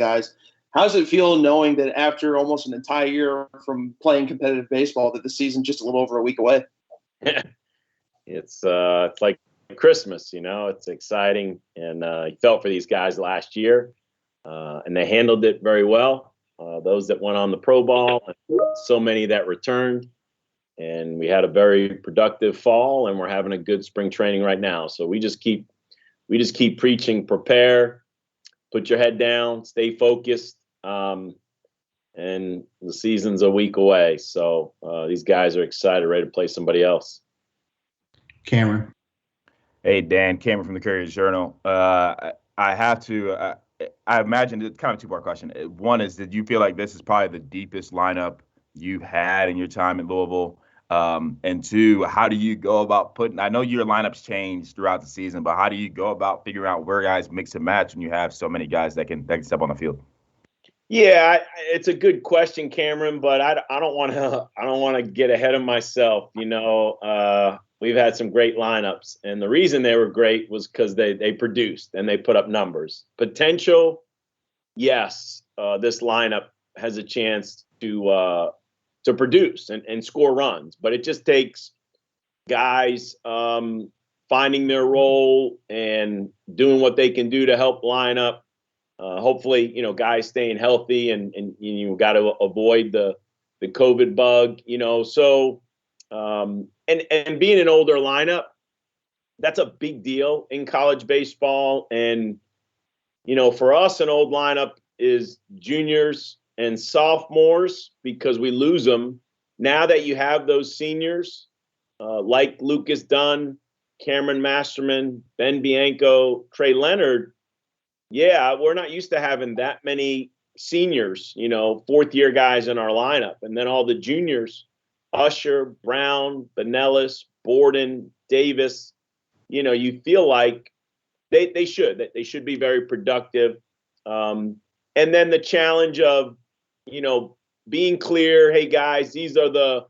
guys. How does it feel knowing that after almost an entire year from playing competitive baseball, that the season's just a little over a week away? It's like Christmas, it's exciting, and I felt for these guys last year, and they handled it very well. Those that went on the pro ball, so many that returned, and we had a very productive fall, and we're having a good spring training right now. So we just keep preaching, prepare, put your head down, stay focused, and the season's a week away. So these guys are excited, ready to play somebody else. Cameron. Hey, Dan, Cameron from the Courier-Journal. I have to, I imagine it's kind of a two-part question. One is, did you feel like this is probably the deepest lineup you've had in your time in Louisville? And two, how do you go about I know your lineups change throughout the season, but how do you go about figuring out where guys mix and match when you have so many guys that can step on the field? Yeah, it's a good question, Cameron, but I don't want to get ahead of myself. We've had some great lineups, and the reason they were great was because they produced and they put up numbers. Potential, yes, this lineup has a chance to produce and score runs, but it just takes guys finding their role and doing what they can do to help line up. Hopefully, guys staying healthy, and you got to avoid the COVID bug, So, and being an older lineup, that's a big deal in college baseball. And for us, an old lineup is juniors and sophomores, because we lose them. Now that you have those seniors, like Lucas Dunn, Cameron Masterman, Ben Bianco, Trey Leonard. Yeah, we're not used to having that many seniors, fourth-year guys in our lineup. And then all the juniors, Usher, Brown, Benellis, Borden, Davis, you feel like they should be very productive. And then the challenge of, being clear, hey, guys, these are the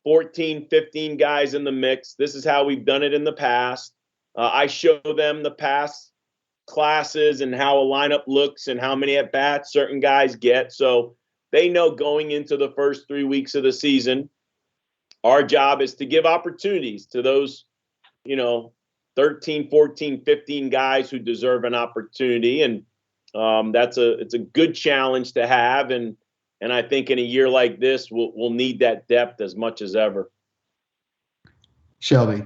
14, 15 guys in the mix. This is how we've done it in the past. I show them the past classes and how a lineup looks and how many at bats certain guys get. So they know going into the first 3 weeks of the season, our job is to give opportunities to those, 13, 14, 15 guys who deserve an opportunity. And it's a good challenge to have. And I think in a year like this, we'll need that depth as much as ever. Shelby.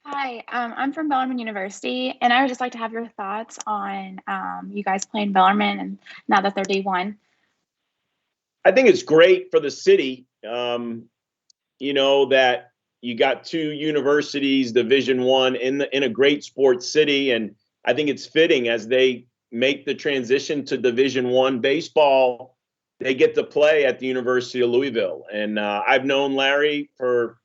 Hi, I'm from Bellarmine University, and I would just like to have your thoughts on you guys playing Bellarmine, and now that they're D1. I think it's great for the city, that you got two universities, Division I, in a great sports city, and I think it's fitting as they make the transition to Division I baseball. They get to play at the University of Louisville, and I've known Larry for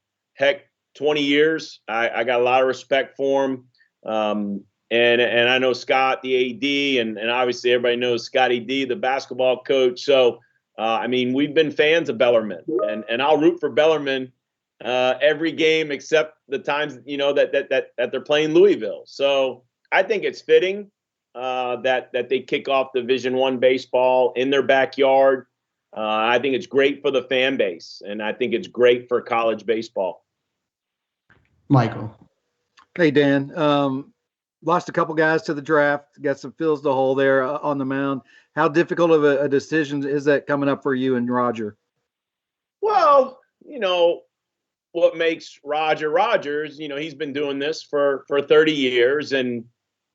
20 years. I got a lot of respect for him. And I know Scott, the AD, and obviously everybody knows Scotty D, the basketball coach. So, we've been fans of Bellarmine, and I'll root for Bellarmine every game except the times, that they're playing Louisville. So I think it's fitting that they kick off Division I baseball in their backyard. I think it's great for the fan base, and I think it's great for college baseball. Michael. Hey, Dan. Lost a couple guys to the draft, got some fills to hole there on the mound. How difficult of a decision is that coming up for you and Roger? Well, what makes Roger Rogers, he's been doing this for 30 years. And,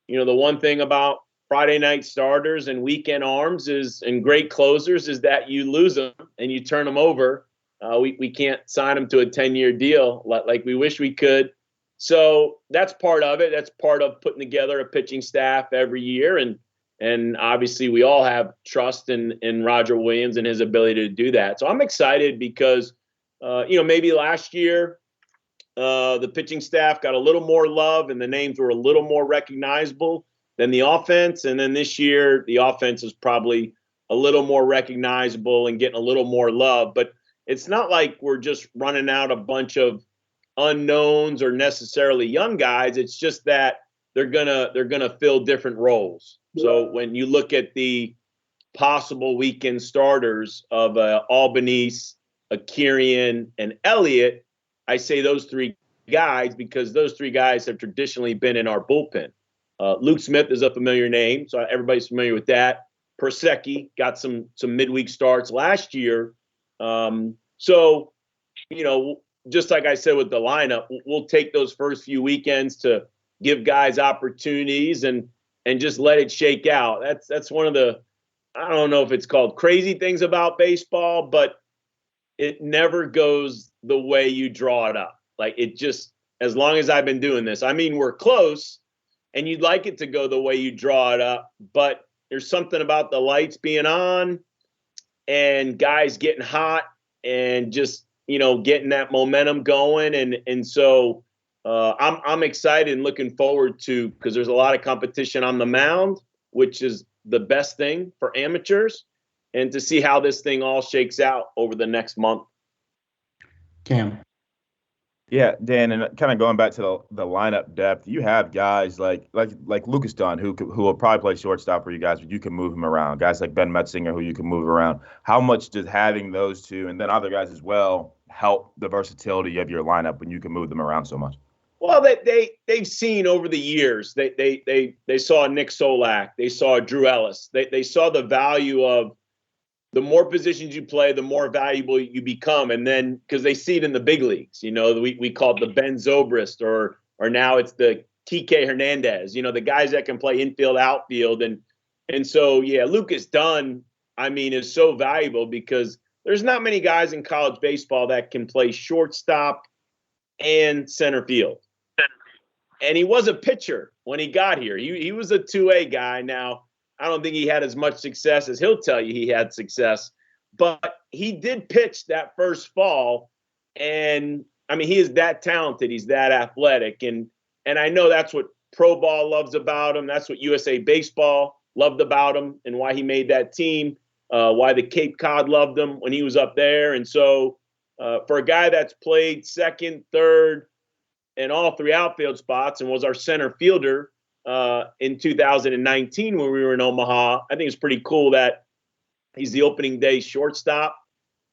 the one thing about Friday night starters and weekend arms and great closers is that you lose them and you turn them over. We can't sign them to a 10-year deal like we wish we could. So that's part of it. That's part of putting together a pitching staff every year. And obviously we all have trust in Roger Williams and his ability to do that. So I'm excited because, maybe last year the pitching staff got a little more love and the names were a little more recognizable than the offense. And then this year the offense is probably a little more recognizable and getting a little more love. But it's not like we're just running out a bunch of unknowns or necessarily young guys. It's just that they're gonna fill different roles. So when you look at the possible weekend starters of Albanese, Akirian, and Elliott, I say those three guys because those three guys have traditionally been in our bullpen. Luke Smith is a familiar name, so everybody's familiar with that. Persecki got some midweek starts last year. So, just like I said with the lineup, we'll take those first few weekends to give guys opportunities and just let it shake out. That's one of the, I don't know if it's called crazy things about baseball, but it never goes the way you draw it up. Like it just, as long as I've been doing this, I mean, we're close and you'd like it to go the way you draw it up, but there's something about the lights being on and guys getting hot and just, getting that momentum going. And so I'm excited and looking forward to, because there's a lot of competition on the mound, which is the best thing for amateurs, and to see how this thing all shakes out over the next month. Cam. Yeah, Dan, and kind of going back to the lineup depth, you have guys like Lucas Dunn who will probably play shortstop for you guys, but you can move him around. Guys like Ben Metzinger who you can move around. How much does having those two and then other guys as well help the versatility of your lineup when you can move them around so much? Well, they've seen over the years. They saw Nick Solak, they saw Drew Ellis, they saw the value of the more positions you play, the more valuable you become. And then because they see it in the big leagues, we call it the Ben Zobrist or now it's the Kike Hernandez, the guys that can play infield, outfield. And so, yeah, Lucas Dunn, is so valuable because there's not many guys in college baseball that can play shortstop and center field. And he was a pitcher when he got here. He was a 2A guy. Now, I don't think he had as much success as he'll tell you he had success, but he did pitch that first fall. And he is that talented. He's that athletic. And I know that's what pro ball loves about him. That's what USA Baseball loved about him and why he made that team, why the Cape Cod loved him when he was up there. And so for a guy that's played second, third, and all three outfield spots and was our center fielder in 2019 when we were in Omaha, I think it's pretty cool that he's the opening day shortstop,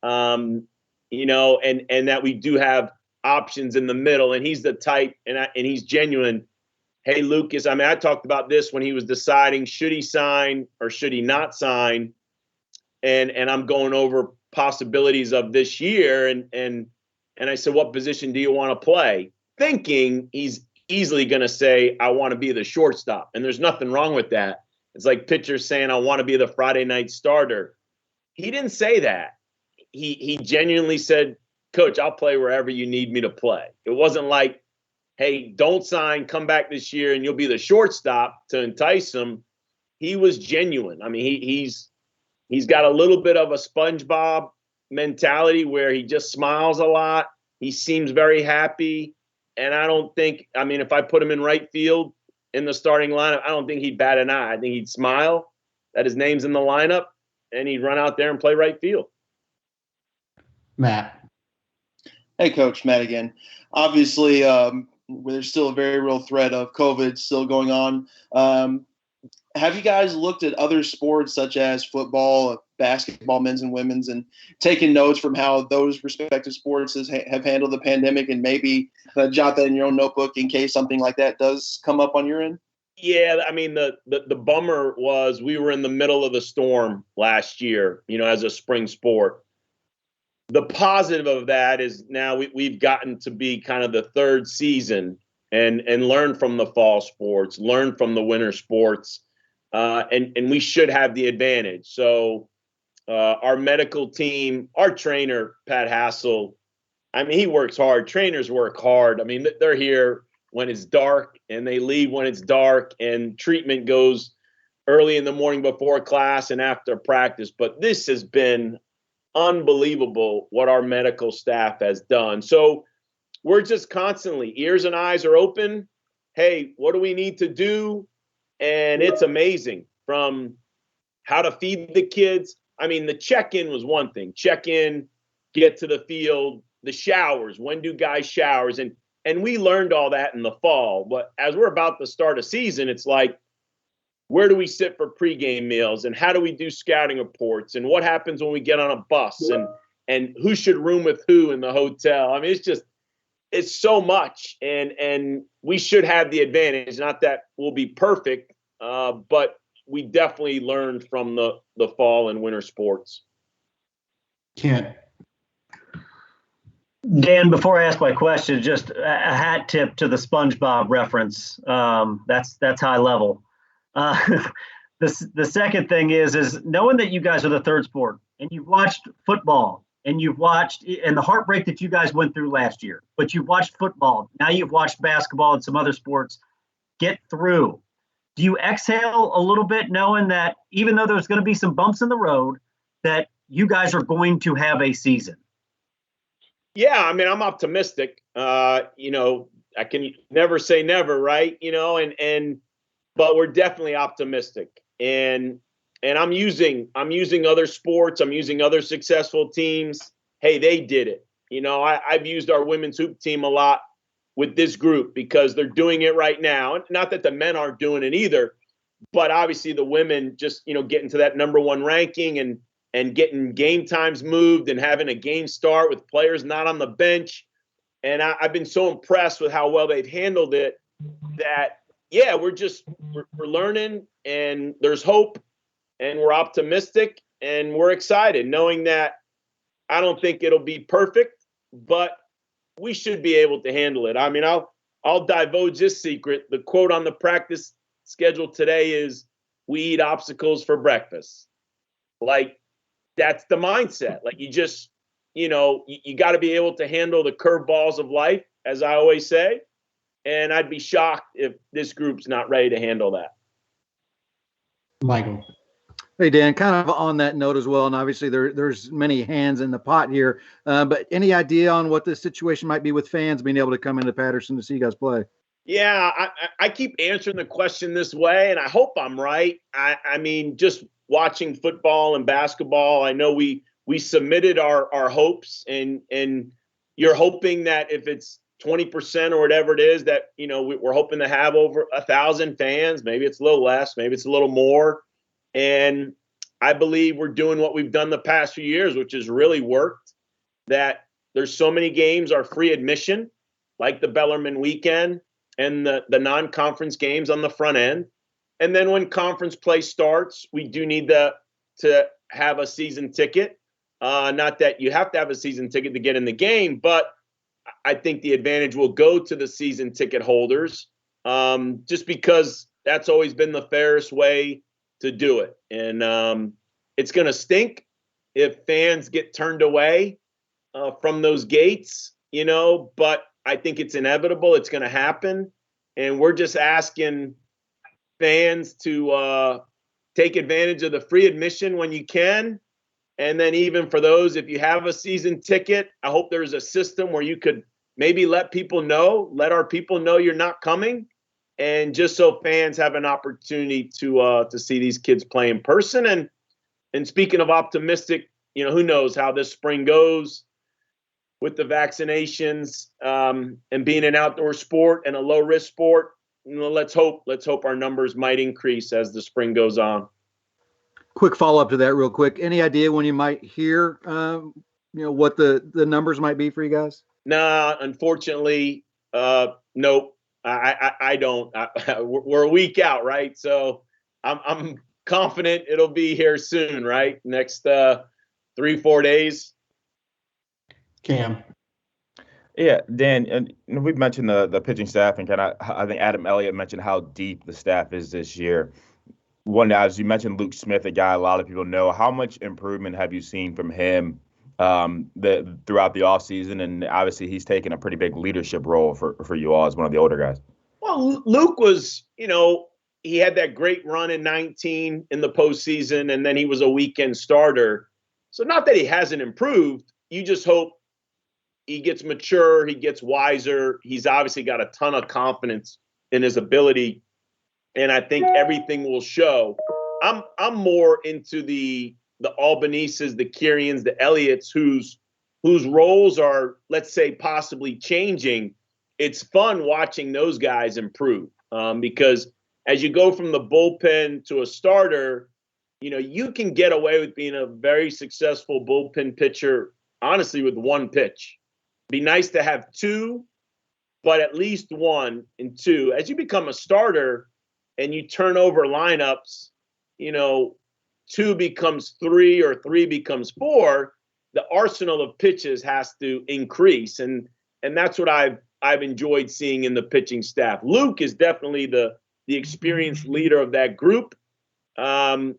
and that we do have options in the middle. And he's the type, and he's genuine. Hey, Lucas, I talked about this when he was deciding should he sign or should he not sign, and I'm going over possibilities of this year, and I said, what position do you want to play? Thinking he's easily going to say, I want to be the shortstop. And there's nothing wrong with that. It's like pitchers saying, I want to be the Friday night starter. He didn't say that. He genuinely said, Coach, I'll play wherever you need me to play. It wasn't like, hey, don't sign, come back this year and you'll be the shortstop to entice him. He was genuine. He's got a little bit of a SpongeBob mentality where he just smiles a lot. He seems very happy. And I don't think, if I put him in right field in the starting lineup, I don't think he'd bat an eye. I think he'd smile that his name's in the lineup and he'd run out there and play right field. Matt. Hey, Coach, Matt again. Obviously, there's still a very real threat of COVID still going on. Have you guys looked at other sports such as football, basketball, men's and women's, and taken notes from how those respective sports have handled the pandemic and maybe jot that in your own notebook in case something like that does come up on your end? Yeah, the bummer was we were in the middle of the storm last year, as a spring sport. The positive of that is now we've gotten to be kind of the third season and learn from the fall sports, learn from the winter sports. And we should have the advantage. So our medical team, our trainer, Pat Hassel, he works hard. Trainers work hard. They're here when it's dark and they leave when it's dark, and treatment goes early in the morning before class and after practice. But this has been unbelievable what our medical staff has done. So we're just constantly, ears and eyes are open. Hey, what do we need to do? And it's amazing from how to feed the kids. The check-in was one thing. Check in, get to the field, the showers. When do guys showers? And And we learned all that in the fall. But as we're about to start a season, it's like, where do we sit for pregame meals, and how do we do scouting reports, and what happens when we get on a bus, and who should room with who in the hotel? I mean, it's so much, and we should have the advantage. Not that we'll be perfect, but we definitely learned from the fall and winter sports. Kent. Dan, before I ask my question, just a hat tip to the SpongeBob reference. That's high level. The second thing is knowing that you guys are the third sport and you've watched football and the heartbreak that you guys went through last year, but you've watched football. Now you've watched basketball and some other sports get through. Do you exhale a little bit knowing that even though there's going to be some bumps in the road, that you guys are going to have a season? Yeah, I mean, I'm optimistic. I can never say never, right? But we're definitely optimistic. And I'm using other sports. I'm using other successful teams. Hey, they did it. I've used our women's hoop team a lot with this group because they're doing it right now. Not that the men aren't doing it either, but obviously the women just, getting to that number one ranking and getting game times moved and having a game start with players not on the bench. And I've been so impressed with how well they've handled it that, yeah, we're learning, and there's hope, and we're optimistic, and we're excited knowing that I don't think it'll be perfect, but we should be able to handle it. I mean, I'll divulge this secret. The quote on the practice schedule today is, "We eat obstacles for breakfast." Like, that's the mindset. Like, you just, you got to be able to handle the curveballs of life, as I always say. And I'd be shocked if this group's not ready to handle that. Michael. Hey, Dan, kind of on that note as well, and obviously there's many hands in the pot here, but any idea on what the situation might be with fans being able to come into Patterson to see you guys play? Yeah, I keep answering the question this way, and I hope I'm right. I mean, just watching football and basketball, I know we submitted our hopes, and you're hoping that if it's 20% or whatever it is, that we're hoping to have over 1,000 fans. Maybe it's a little less, maybe it's a little more. And I believe we're doing what we've done the past few years, which has really worked. That there's so many games are free admission, like the Bellarmine weekend and the non-conference games on the front end. And then when conference play starts, we do need to have a season ticket. Not that you have to have a season ticket to get in the game, but I think the advantage will go to the season ticket holders, just because that's always been the fairest way to do it. And it's going to stink if fans get turned away from those gates, but I think it's inevitable. It's going to happen. And we're just asking fans to take advantage of the free admission when you can. And then even for those, if you have a season ticket, I hope there's a system where you could maybe let our people know you're not coming. And just so fans have an opportunity to see these kids play in person. And speaking of optimistic, who knows how this spring goes with the vaccinations and being an outdoor sport and a low risk sport. Let's hope our numbers might increase as the spring goes on. Quick follow-up to that real quick. Any idea when you might hear, what the numbers might be for you guys? Nah, unfortunately, nope. I don't. We're a week out, right? So I'm confident it'll be here soon, right? Next 3-4 days. Cam. Yeah, Dan, and we've mentioned the pitching staff, and I think Adam Elliott mentioned how deep the staff is this year. As you mentioned, Luke Smith, a guy a lot of people know. How much improvement have you seen from him throughout the offseason? And obviously, he's taken a pretty big leadership role for you all as one of the older guys. Well, Luke was, he had that great run in 19 in the postseason, and then he was a weekend starter. So not that he hasn't improved. You just hope he gets mature, he gets wiser. He's obviously got a ton of confidence in his ability, and I think everything will show. I'm more into the Albanises, the Kirians, the Elliots, whose roles are, let's say, possibly changing. it's fun watching those guys improve because as you go from the bullpen to a starter, you can get away with being a very successful bullpen pitcher, honestly, with one pitch. Be nice to have two, but at least one and two. As you become a starter and you turn over lineups, two becomes three or three becomes four, the arsenal of pitches has to increase. And that's what I've enjoyed seeing in the pitching staff. Luke is definitely the experienced leader of that group. And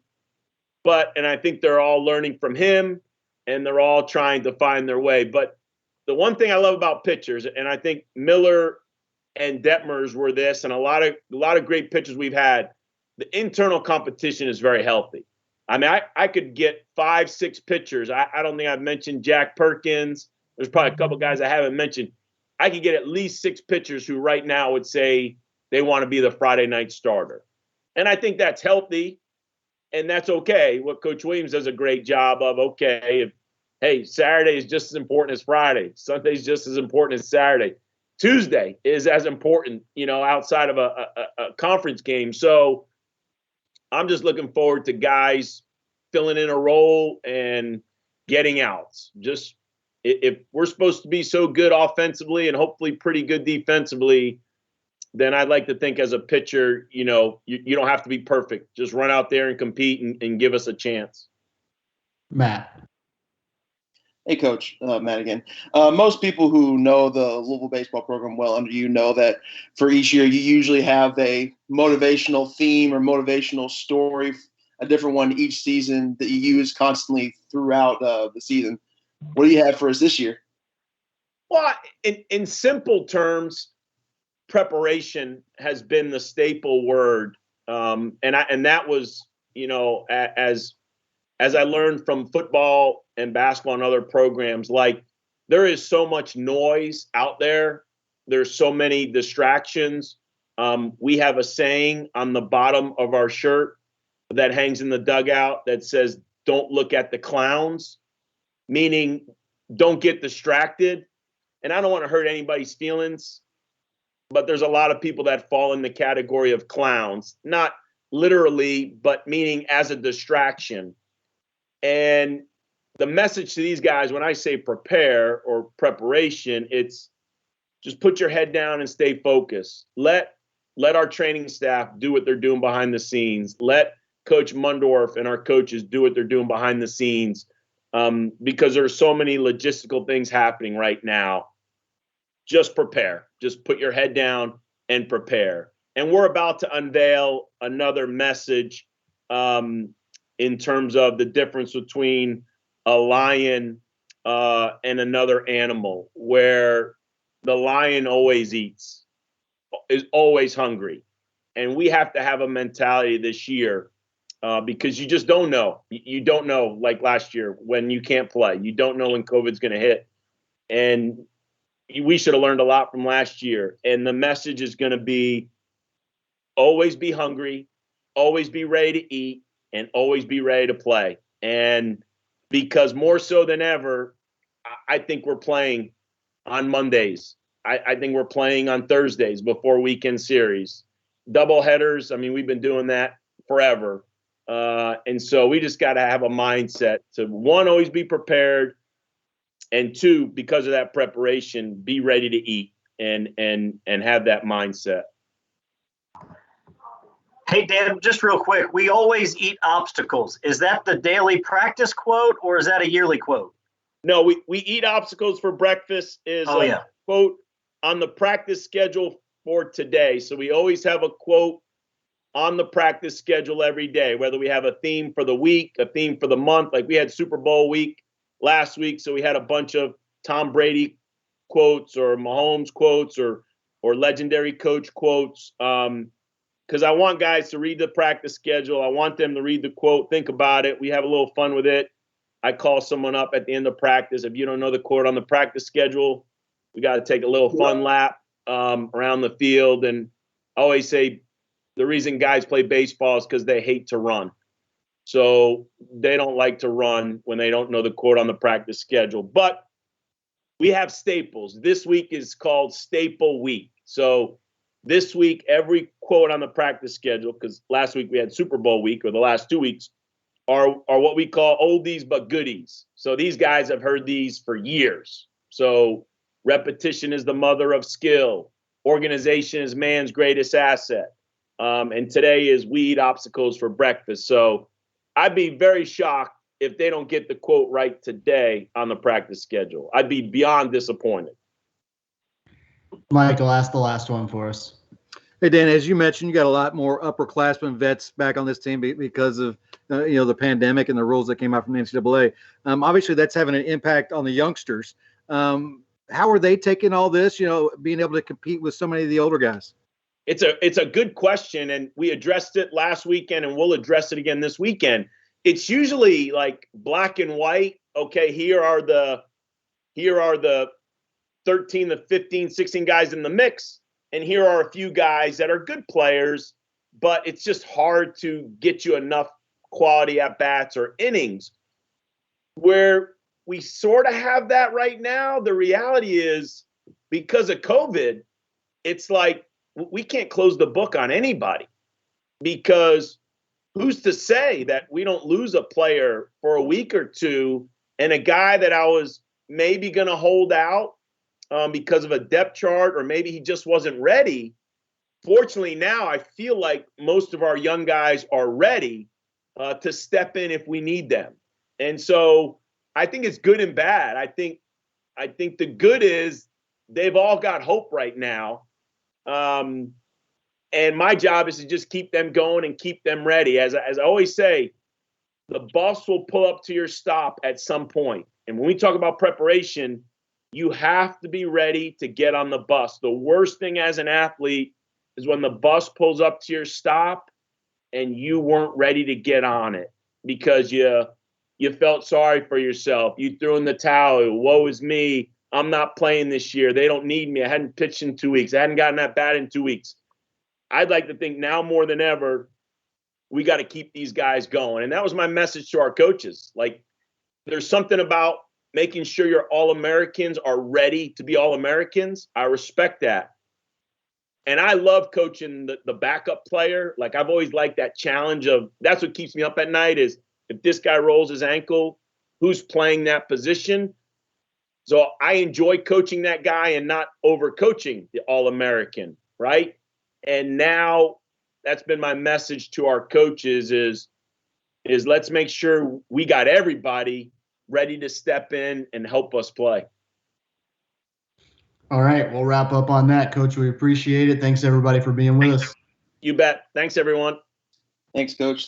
I think they're all learning from him and they're all trying to find their way. But the one thing I love about pitchers, and I think Miller and Detmers were this, and a lot of great pitchers we've had, the internal competition is very healthy. I mean, I could get 5-6 pitchers. I don't think I've mentioned Jack Perkins. There's probably a couple guys I haven't mentioned. I could get at least 6 pitchers who right now would say they want to be the Friday night starter. And I think that's healthy, and that's okay. What Coach Williams does a great job of, hey, Saturday is just as important as Friday. Sunday is just as important as Saturday. Tuesday is as important, outside of a conference game. So I'm just looking forward to guys filling in a role and getting outs. Just if we're supposed to be so good offensively and hopefully pretty good defensively, then I'd like to think as a pitcher, you don't have to be perfect. Just run out there and compete and give us a chance. Matt. Hey, Coach, Matt again. Most people who know the Louisville baseball program well under you know that for each year you usually have a motivational theme or motivational story, a different one each season that you use constantly throughout the season. What do you have for us this year? Well, in simple terms, preparation has been the staple word, and that was, as I learned from football and basketball and other programs, like there is so much noise out there. There's so many distractions. We have a saying on the bottom of our shirt that hangs in the dugout that says, "Don't look at the clowns," meaning don't get distracted. And I don't want to hurt anybody's feelings, but there's a lot of people that fall in the category of clowns, not literally, but meaning as a distraction. And the message to these guys, when I say prepare or preparation, it's just put your head down and stay focused. Let our training staff do what they're doing behind the scenes. Let Coach Mundorf and our coaches do what they're doing behind the scenes, because there's so many logistical things happening right now. Just prepare. Just put your head down and prepare. And we're about to unveil another message in terms of the difference between a lion and another animal, where the lion always eats, is always hungry. And we have to have a mentality this year because you just don't know. You don't know, like last year when you can't play. You don't know when COVID's going to hit. And we should have learned a lot from last year. And the message is going to be always be hungry, always be ready to eat, and always be ready to play. And because more so than ever, I think we're playing on Mondays. I think we're playing on Thursdays before weekend series. Double headers, I mean, we've been doing that forever. And so we just got to have a mindset to, one, always be prepared, and two, because of that preparation, be ready to eat and have that mindset. Hey, Dan, just real quick. We always eat obstacles. Is that the daily practice quote or is that a yearly quote? No, we eat obstacles for breakfast is a quote on the practice schedule for today. So we always have a quote on the practice schedule every day, whether we have a theme for the week, a theme for the month. Like we had Super Bowl week last week, so we had a bunch of Tom Brady quotes or Mahomes quotes or legendary coach quotes. Because I want guys to read the practice schedule. I want them to read the quote, think about it. We have a little fun with it. I call someone up at the end of practice. If you don't know the quote on the practice schedule, we got to take a little fun lap around the field. And I always say the reason guys play baseball is because they hate to run. So they don't like to run when they don't know the quote on the practice schedule. But we have staples. This week is called Staple Week. So this week, every quote on the practice schedule, because last week we had Super Bowl week, or the last 2 weeks, are what we call oldies but goodies. So these guys have heard these for years. So repetition is the mother of skill. Organization is man's greatest asset. And today is we eat obstacles for breakfast. So I'd be very shocked if they don't get the quote right today on the practice schedule. I'd be beyond disappointed. Michael, ask the last one for us. Hey, Dan, as you mentioned, you got a lot more upperclassmen vets back on this team because of the pandemic and the rules that came out from the NCAA. Obviously, that's having an impact on the youngsters. How are they taking all this, being able to compete with so many of the older guys? It's a good question, and we addressed it last weekend, and we'll address it again this weekend. It's usually like black and white. Okay, here are the 13, the 15, 16 guys in the mix, and here are a few guys that are good players, but it's just hard to get you enough quality at bats or innings. Where we sort of have that right now, the reality is because of COVID, it's like we can't close the book on anybody, because who's to say that we don't lose a player for a week or two, and a guy that I was maybe going to hold out because of a depth chart, or maybe he just wasn't ready. Fortunately, now I feel like most of our young guys are ready to step in if we need them. And so I think it's good and bad. I think the good is they've all got hope right now. And my job is to just keep them going and keep them ready. As I always say, the bus will pull up to your stop at some point. And when we talk about preparation, you have to be ready to get on the bus. The worst thing as an athlete is when the bus pulls up to your stop and you weren't ready to get on it because you felt sorry for yourself. You threw in the towel. Woe is me. I'm not playing this year. They don't need me. I hadn't pitched in 2 weeks. I hadn't gotten that bat in 2 weeks. I'd like to think now more than ever, we got to keep these guys going. And that was my message to our coaches. Like, there's something about making sure your All-Americans are ready to be All-Americans. I respect that. And I love coaching the backup player. Like, I've always liked that challenge of, that's what keeps me up at night is if this guy rolls his ankle, who's playing that position? So I enjoy coaching that guy and not over-coaching the All-American, right? And now that's been my message to our coaches is let's make sure we got everybody ready to step in and help us play. All right, we'll wrap up on that, Coach. We appreciate it. Thanks, everybody, for being with us. You bet. Thanks, everyone. Thanks, Coach.